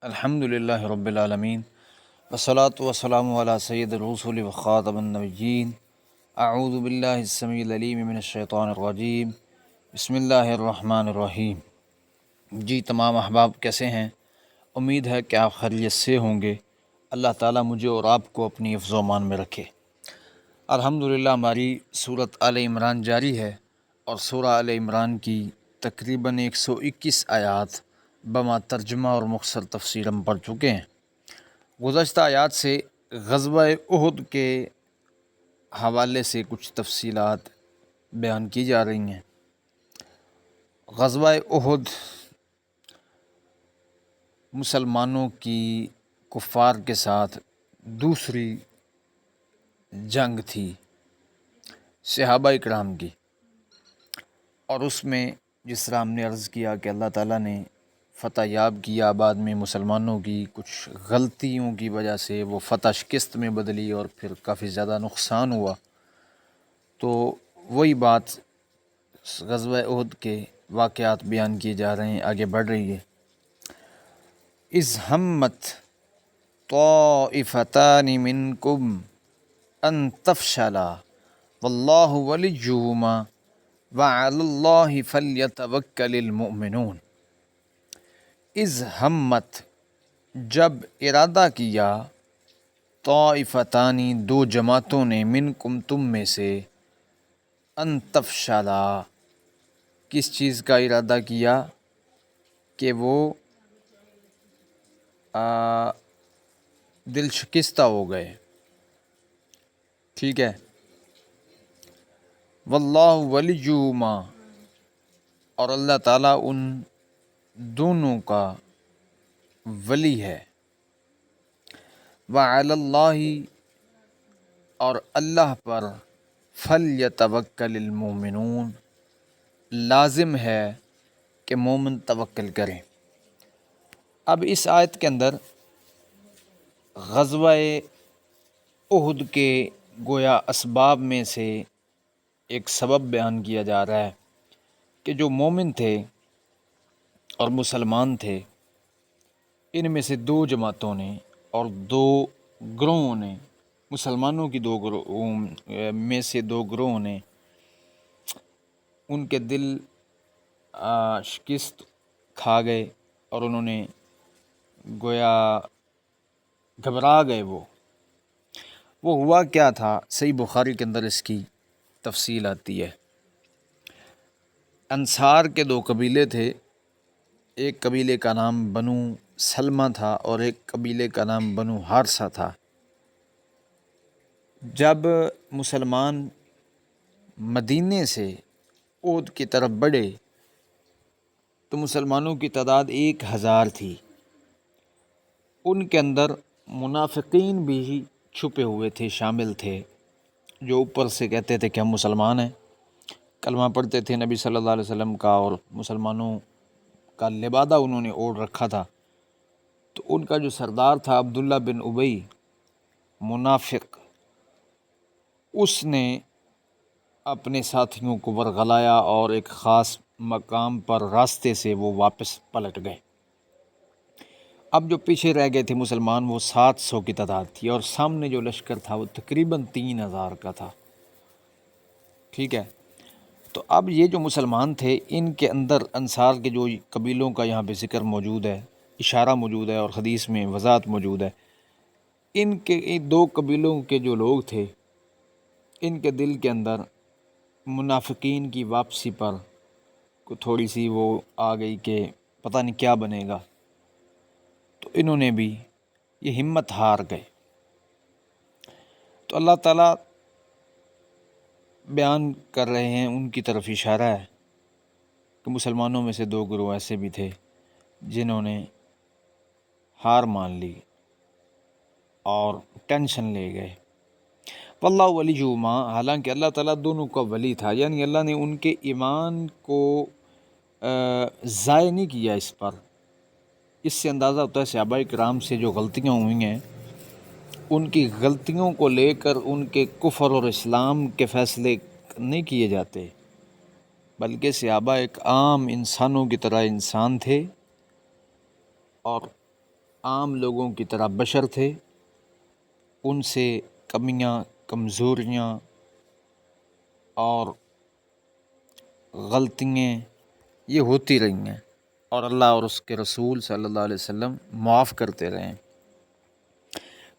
الحمد للہ رب العالمین والصلاة والسلام علی سید الرسل وخاتم النبیین اعوذ باللہ السمیع العلیم من الشیطان الرجیم بسم اللہ الرحمن الرحیم۔ جی تمام احباب کیسے ہیں؟ امید ہے کہ آپ خیریت سے ہوں گے۔ اللہ تعالیٰ مجھے اور آپ کو اپنی حفظ و امان میں رکھے۔ الحمدللہ ہماری سورۃ آل عمران جاری ہے اور سورہ آل عمران کی تقریباً 121 آیات بما ترجمہ اور مختصر تفسیر ہم پڑھ چکے ہیں۔ گزشتہ آیات سے غزوہ احد کے حوالے سے کچھ تفصیلات بیان کی جا رہی ہیں۔ غزوہ احد مسلمانوں کی کفار کے ساتھ دوسری جنگ تھی صحابہ کرام کی، اور اس میں جس طرح ہم نے عرض کیا کہ اللہ تعالیٰ نے فتح یاب کیا، بعد میں مسلمانوں کی کچھ غلطیوں کی وجہ سے وہ فتح شکست میں بدلی اور پھر کافی زیادہ نقصان ہوا۔ تو وہی بات غزوہ احد کے واقعات بیان کیے جا رہے ہیں، آگے بڑھ رہی ہے۔ اذ ہمت طائفتان منکم ان تفشلا واللہ ولیہما وعلی اللہ فلیتوکل المؤمنون۔ اذ ہمت جب ارادہ کیا، طائفتانی دو جماعتوں نے، منکم تم میں سے، ان تفشلا کس چیز کا ارادہ کیا کہ وہ دل شکستہ ہو گئے، ٹھیک ہے۔ واللہ ولیہما اور اللہ تعالیٰ ان دونوں کا ولی ہے، وعلی اللہ اور اللہ پر، فلیتوکل المؤمنون لازم ہے کہ مومن توکل کریں۔ اب اس آیت کے اندر غزوہ احد کے گویا اسباب میں سے ایک سبب بیان کیا جا رہا ہے کہ جو مومن تھے اور مسلمان تھے، ان میں سے دو جماعتوں نے اور دو گروہوں نے، مسلمانوں کی دو گروہوں میں سے دو گروہوں نے، ان کے دل شکست کھا گئے اور انہوں نے گویا گھبرا گئے۔ وہ ہوا کیا تھا؟ صحیح بخاری کے اندر اس کی تفصیل آتی ہے۔ انصار کے دو قبیلے تھے، ایک قبیلے کا نام بنو سلمہ تھا اور ایک قبیلے کا نام بنو حارثہ تھا۔ جب مسلمان مدینے سے احد کی طرف بڑھے تو مسلمانوں کی تعداد 1000 تھی۔ ان کے اندر منافقین بھی چھپے ہوئے تھے، شامل تھے، جو اوپر سے کہتے تھے کہ ہم مسلمان ہیں، کلمہ پڑھتے تھے نبی صلی اللہ علیہ وسلم کا، اور مسلمانوں کا لبادہ انہوں نے اوڑھ رکھا تھا۔ تو ان کا جو سردار تھا عبداللہ بن ابی، منافق، اس نے اپنے ساتھیوں کو ورغلایا اور ایک خاص مقام پر راستے سے وہ واپس پلٹ گئے۔ اب جو پیچھے رہ گئے تھے مسلمان، وہ 700 کی تعداد تھی، اور سامنے جو لشکر تھا وہ تقریباً 3000 کا تھا، ٹھیک ہے۔ تو اب یہ جو مسلمان تھے، ان کے اندر انصار کے جو قبیلوں کا یہاں پہ ذکر موجود ہے، اشارہ موجود ہے اور حدیث میں وضاحت موجود ہے، ان کے دو قبیلوں کے جو لوگ تھے، ان کے دل کے اندر منافقین کی واپسی پر کو تھوڑی سی وہ آ گئی کہ پتہ نہیں کیا بنے گا، تو انہوں نے بھی یہ ہمت ہار گئے۔ تو اللہ تعالیٰ بیان کر رہے ہیں، ان کی طرف اشارہ ہے کہ مسلمانوں میں سے دو گروہ ایسے بھی تھے جنہوں نے ہار مان لی اور ٹینشن لے گئے۔ واللہ ولیہما، حالانکہ اللہ تعالیٰ دونوں کا ولی تھا، یعنی اللہ نے ان کے ایمان کو ضائع نہیں کیا اس پر۔ اس سے اندازہ ہوتا ہے صحابہ کرام سے جو غلطیاں ہوئی ہیں، ان کی غلطیوں کو لے کر ان کے کفر اور اسلام کے فیصلے نہیں کیے جاتے، بلکہ صحابہ ایک عام انسانوں کی طرح انسان تھے، اور عام لوگوں کی طرح بشر تھے، ان سے کمیاں، کمزوریاں اور غلطیاں یہ ہوتی رہی ہیں، اور اللہ اور اس کے رسول صلی اللہ علیہ وسلم معاف کرتے رہے ہیں۔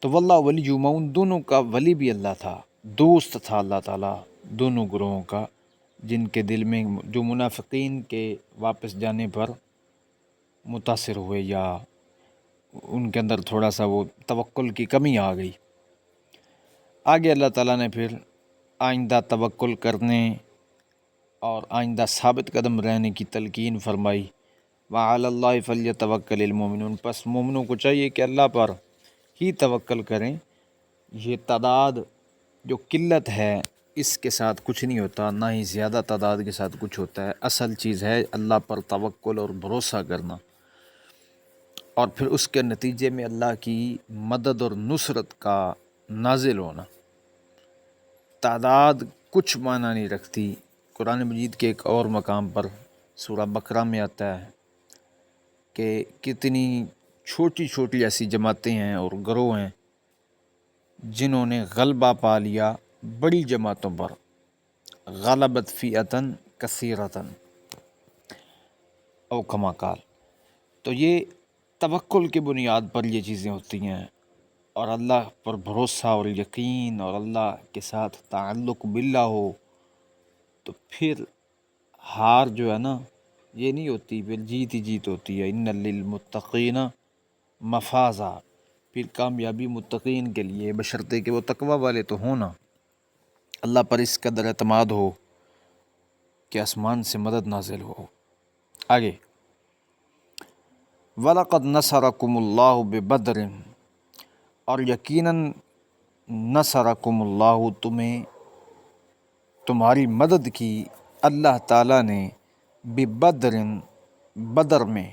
تو واللہ ولی مومن، دونوں کا ولی بھی اللہ تھا، دوست تھا اللہ تعالیٰ دونوں گروہوں کا، جن کے دل میں جو منافقین کے واپس جانے پر متاثر ہوئے یا ان کے اندر تھوڑا سا وہ توکل کی کمی آ گئی۔ آگے اللہ تعالیٰ نے پھر آئندہ توکل کرنے اور آئندہ ثابت قدم رہنے کی تلقین فرمائی، وَعَلَى اللَّهِ فَلْيَتَوَكَّلِ الْمُؤْمِنُونَ، پس مومنوں کو چاہیے کہ اللہ پر ہی توکل کریں۔ یہ تعداد جو قلت ہے اس کے ساتھ کچھ نہیں ہوتا، نہ ہی زیادہ تعداد کے ساتھ کچھ ہوتا ہے، اصل چیز ہے اللہ پر توکل اور بھروسہ کرنا، اور پھر اس کے نتیجے میں اللہ کی مدد اور نصرت کا نازل ہونا۔ تعداد کچھ معنی نہیں رکھتی۔ قرآن مجید کے ایک اور مقام پر سورہ بقرہ میں آتا ہے کہ کتنی چھوٹی چھوٹی ایسی جماعتیں ہیں اور گروہ ہیں جنہوں نے غلبہ پا لیا بڑی جماعتوں پر، غلبت فئتن کثیرتن او کما قال۔ تو یہ توکل کی بنیاد پر یہ چیزیں ہوتی ہیں، اور اللہ پر بھروسہ اور یقین اور اللہ کے ساتھ تعلق باللہ ہو، تو پھر ہار جو ہے نا یہ نہیں ہوتی، پھر جیت ہی جیت ہوتی ہے۔ ان للمتقین مفازا، پھر کامیابی متقین کے لیے، بشرطے کہ وہ تقوی والے تو ہوں نا، اللہ پر اس قدر اعتماد ہو کہ آسمان سے مدد نازل ہو۔ آگے وَلَقَدْ نَصَرَكُمُ اللَّهُ بِبَدْرٍ، اور یقیناً نصرکم اللہ، تمہیں تمہاری مدد کی اللہ تعالیٰ نے، ببدر، بدر میں،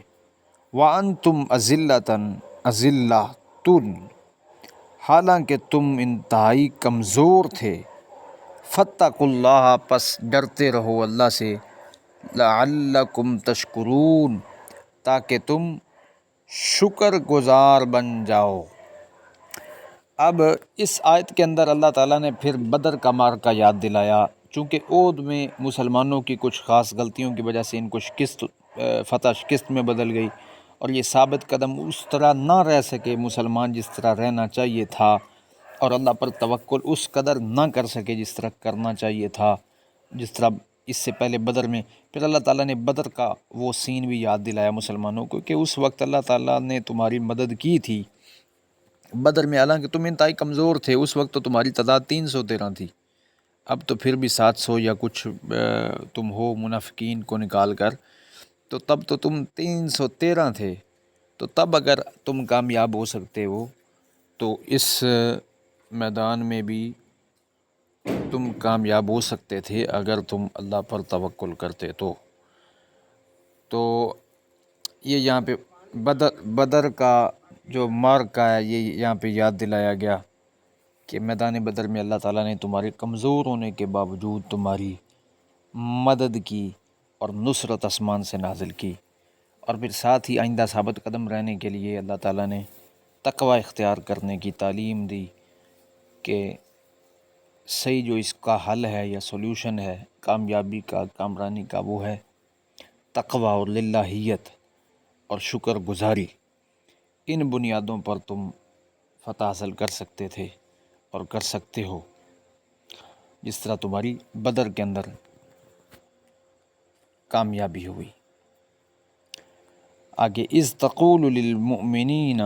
وَأَنْتُمْ أَذِلَّةٌ، حالانکہ تم انتہائی کمزور تھے، فَاتَّقُوا اللَّهَ، پس ڈرتے رہو اللہ سے، لَعَلَّكُمْ تَشْكُرُونَ، تاکہ تم شکر گزار بن جاؤ۔ اب اس آیت کے اندر اللہ تعالیٰ نے پھر بدر کا معرکہ یاد دلایا، چونکہ احد میں مسلمانوں کی کچھ خاص غلطیوں کی وجہ سے ان کو فتح شکست میں بدل گئی، اور یہ ثابت قدم اس طرح نہ رہ سکے مسلمان جس طرح رہنا چاہیے تھا، اور اللہ پر توکل اس قدر نہ کر سکے جس طرح کرنا چاہیے تھا، جس طرح اس سے پہلے بدر میں۔ پھر اللہ تعالیٰ نے بدر کا وہ سین بھی یاد دلایا مسلمانوں کو کہ اس وقت اللہ تعالیٰ نے تمہاری مدد کی تھی بدر میں، حالانکہ تم انتہائی کمزور تھے، اس وقت تو تمہاری تعداد 313 تھی، اب تو پھر بھی 700 یا کچھ تم ہو منافقین کو نکال کر، تو تب تو تم 313 تھے، تو تب اگر تم کامیاب ہو سکتے ہو تو اس میدان میں بھی تم کامیاب ہو سکتے تھے اگر تم اللہ پر توکل کرتے تو یہ یہاں پہ بدر کا جو معرکہ ہے یہ یہاں پہ یاد دلایا گیا کہ میدان بدر میں اللہ تعالیٰ نے تمہارے کمزور ہونے کے باوجود تمہاری مدد کی اور نصرت آسمان سے نازل کی، اور پھر ساتھ ہی آئندہ ثابت قدم رہنے کے لیے اللہ تعالیٰ نے تقوی اختیار کرنے کی تعلیم دی کہ صحیح جو اس کا حل ہے یا سولوشن ہے کامیابی کا، کامرانی کا، وہ ہے تقوی اور للہیت اور شکر گزاری۔ ان بنیادوں پر تم فتح حاصل کر سکتے تھے اور کر سکتے ہو، جس طرح تمہاری بدر کے اندر کامیابی ہوئی۔ آگے اذ تقول للمؤمنین،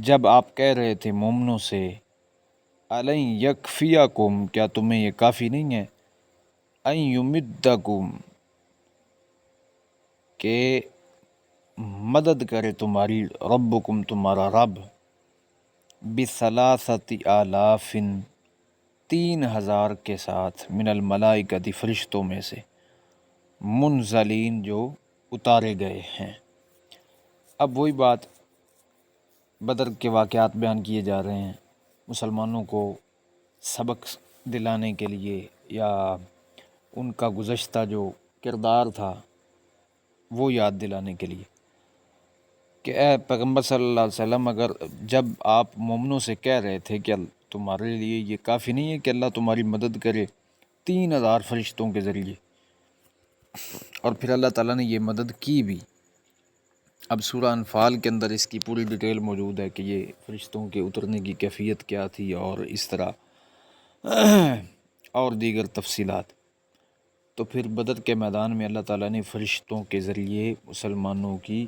جب آپ کہہ رہے تھے مومنوں سے، الن یکفیکم، کیا تمہیں یہ کافی نہیں ہے، ان یمدکم، کہ مدد کرے تمہاری، ربکم، تمہارا رب، بثلاثت آلاف، 3000 کے ساتھ، من الملائکۃ، فرشتوں میں سے، منزلین، جو اتارے گئے ہیں۔ اب وہی بات، بدر کے واقعات بیان کیے جا رہے ہیں مسلمانوں کو سبق دلانے کے لیے، یا ان کا گزشتہ جو کردار تھا وہ یاد دلانے کے لیے۔ کہ اے پیغمبر صلی اللہ علیہ وسلم، اگر جب آپ مومنوں سے کہہ رہے تھے کہ تمہارے لیے یہ کافی نہیں ہے کہ اللہ تمہاری مدد کرے 3000 فرشتوں کے ذریعے، اور پھر اللہ تعالیٰ نے یہ مدد کی بھی۔ اب سورہ انفال کے اندر اس کی پوری ڈیٹیل موجود ہے کہ یہ فرشتوں کے اترنے کی کیفیت کیا تھی، اور اس طرح اور دیگر تفصیلات۔ تو پھر بدر کے میدان میں اللہ تعالیٰ نے فرشتوں کے ذریعے مسلمانوں کی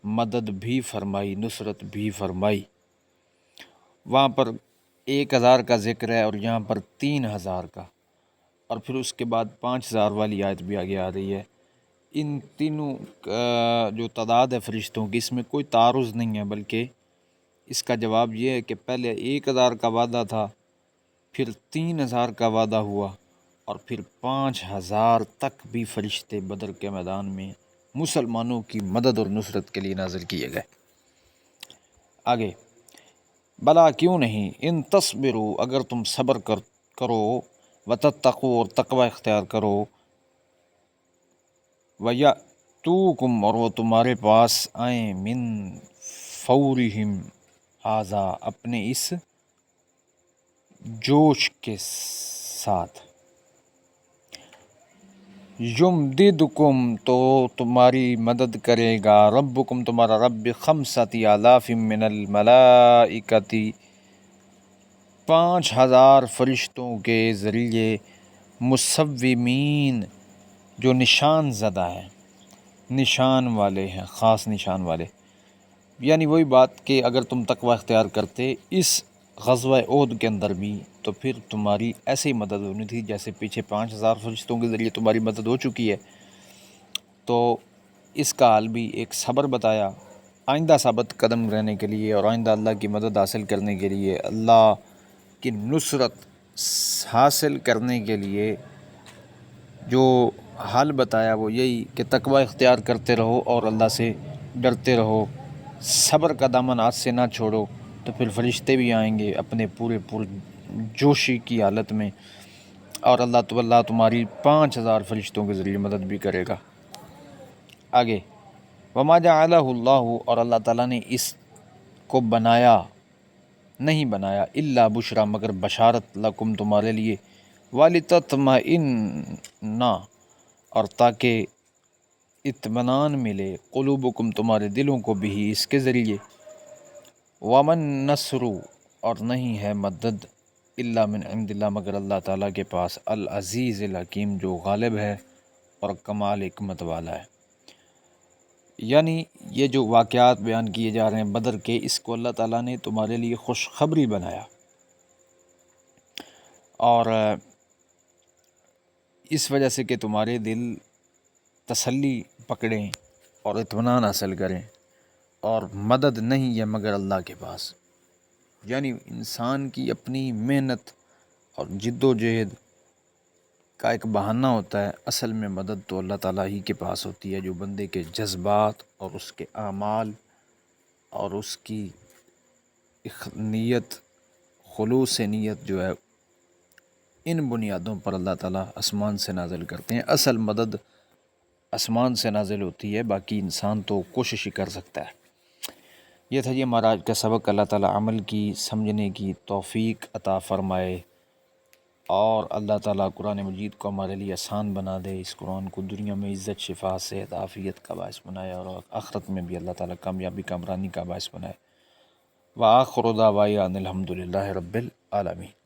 مدد بھی فرمائی، نصرت بھی فرمائی۔ وہاں پر 1000 کا ذکر ہے اور یہاں پر 3000 کا، اور پھر اس کے بعد 5000 والی آیت بھی آگے آ رہی ہے۔ ان تینوں جو تعداد ہے فرشتوں کی، اس میں کوئی تعارض نہیں ہے، بلکہ اس کا جواب یہ ہے کہ پہلے 1000 کا وعدہ تھا، پھر 3000 کا وعدہ ہوا، اور پھر 5000 تک بھی فرشتے بدر کے میدان میں مسلمانوں کی مدد اور نصرت کے لیے نازل کیے گئے۔ آگے، بلا کیوں نہیں، ان تصبروا، اگر تم صبر کرو، وتتقوا، اور تقوی اختیار کرو، وَيَأْتُوكُمْ، اور وہ تمہارے پاس آئیں، من فورہم ھذا، اپنے اس جوش کے ساتھ، یمددکم، تو تمہاری مدد کرے گا، ربکم، تمہارا رب، بخمسۃ آلاف من الملائکۃ، 5000 فرشتوں کے ذریعے، مصومین، جو نشان زدہ ہیں، نشان والے ہیں، خاص نشان والے۔ یعنی وہی بات کہ اگر تم تقوی اختیار کرتے اس غزوہ احد کے اندر بھی، تو پھر تمہاری ایسے ہی مدد ہونی تھی جیسے پیچھے 5000 فرشتوں کے ذریعے تمہاری مدد ہو چکی ہے۔ تو اس کا حال بھی ایک صبر بتایا، آئندہ ثابت قدم رہنے کے لیے اور آئندہ اللہ کی مدد حاصل کرنے کے لیے، اللہ کی نصرت حاصل کرنے کے لیے جو حل بتایا وہ یہی کہ تقوی اختیار کرتے رہو اور اللہ سے ڈرتے رہو، صبر کا دامن ہاتھ سے نہ چھوڑو، تو پھر فرشتے بھی آئیں گے اپنے پورے جوشی کی حالت میں، اور اللہ تمہاری 5000 فرشتوں کے ذریعے مدد بھی کرے گا۔ آگے، وما جعلہ اللہ، اور اللہ تعالیٰ نے اس کو نہیں بنایا، الا بشرا، مگر بشارت، لکم، تمہارے لیے، ولتطمئن، اور تاکہ اطمینان ملے، قلوبکم، تمہارے دلوں کو بھی اس کے ذریعے، ومن نصر، اور نہیں ہے مدد، الا من عند اللہ، مگر اللہ تعالیٰ کے پاس، العزیز الحکیم، جو غالب ہے اور کمال حکمت والا ہے۔ یعنی یہ جو واقعات بیان کیے جا رہے ہیں بدر کے، اس کو اللہ تعالیٰ نے تمہارے لیے خوشخبری بنایا، اور اس وجہ سے کہ تمہارے دل تسلی پکڑیں اور اطمینان حاصل کریں، اور مدد نہیں ہے مگر اللہ کے پاس۔ یعنی انسان کی اپنی محنت اور جد و جہد کا ایک بہانہ ہوتا ہے، اصل میں مدد تو اللہ تعالیٰ ہی کے پاس ہوتی ہے، جو بندے کے جذبات اور اس کے اعمال اور اس کی نیت، خلوص نیت جو ہے، ان بنیادوں پر اللہ تعالیٰ آسمان سے نازل کرتے ہیں۔ اصل مدد آسمان سے نازل ہوتی ہے، باقی انسان تو کوشش ہی کر سکتا ہے۔ یہ تھا جی ہمارا آج کا سبق۔ اللہ تعالیٰ عمل کی، سمجھنے کی توفیق عطا فرمائے، اور اللہ تعالیٰ قرآن مجید کو ہمارے لیے آسان بنا دے، اس قرآن کو دنیا میں عزت، شفا، صحت، عافیت کا باعث بنائے، اور آخرت میں بھی اللہ تعالیٰ کامیابی، کامرانی کا باعث بنائے۔ وآخر دعوانا الحمد للہ رب العالمین۔